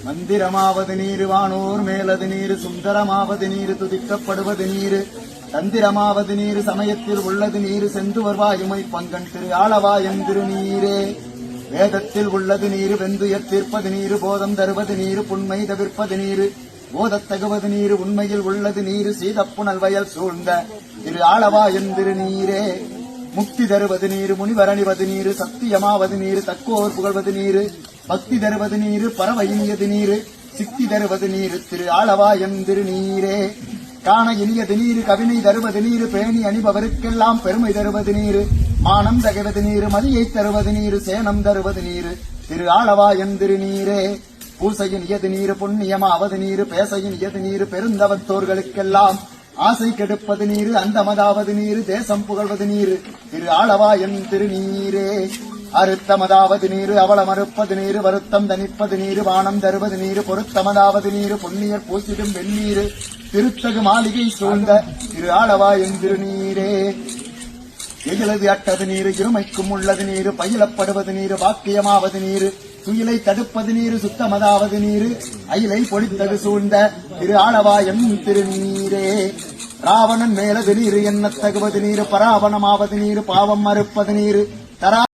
மந்திரமாவது நீரு வானோர் மேலது நீரு சுந்தரமாவது நீரு துதிக்கப்படுவது நீரு தந்திரமாவது நீரு சமயத்தில் உள்ளது நீரு செந்துவர் வாயுமை பங்கன் திரு ஆளவாயன் திருநீரே வேதத்தில் உள்ளது நீரு வெந்துயர் தீர்ப்பது நீரு போதம் தருவது நீரு புண்மை தவிர்ப்பது நீரு போதத்தகுவது நீரு உண்மையில் உள்ளது நீரு சீதப்புணல் வயல் சூழ்ந்த திரு ஆளவாயன் திருநீரே முக்தி தருவது நீரு முனிவரணிவது நீரு சத்தியமாவது நீரு தக்கோர் புகழ்வது நீரு பக்தி தருவது நீரு பறவை இனியது நீரு சித்தி தருவது நீரு திரு ஆளவாயன் திருநீரே காண இனியது நீரு கவினை தருவது நீரு பேணி அணிபவருக்கெல்லாம் பெருமை தருவது நீரு மானம் தகவது நீரு மதியை தருவது நீரு சேனம் தருவது நீரு திரு ஆளவாயன் திருநீரே பூசையின் இயது நீரு புண்ணியமாவது நீரு பேசையின் இயது நீரு பெருந்தவத்தோர்களுக்கெல்லாம் ஆசை கெடுப்பது நீரு அந்தமதாவது நீரு தேசம் புகழ்வது நீரு திரு ஆளவாயன் திருநீரே அறுத்தமதாவது நீரு அவள மறுப்பது நீரு வருத்தம் தணிப்பது நீரு வானம் தருவது நீரு பொருத்தமதாவது நீரு பொன்னியர் பூசிடும் வெந்நீரு திருத்தகு மாளிகை சூழ்ந்த திரு ஆளவாயன் திருநீரே எகிழது அட்டது நீரு இருமைக்கும் உள்ளது நீரு பயிலப்படுவது நீரு வாக்கியமாவது நீரு துயிலை தடுப்பது நீரு சுத்தமதாவது நீரு அயிலை பொழித்தது சூழ்ந்த திரு ஆளவாயன் திருநீரே ராவணன் மேலது நீரு என்ன தகுவது நீரு பராவணமாவது நீரு பாவம் மறுப்பது நீரு தரா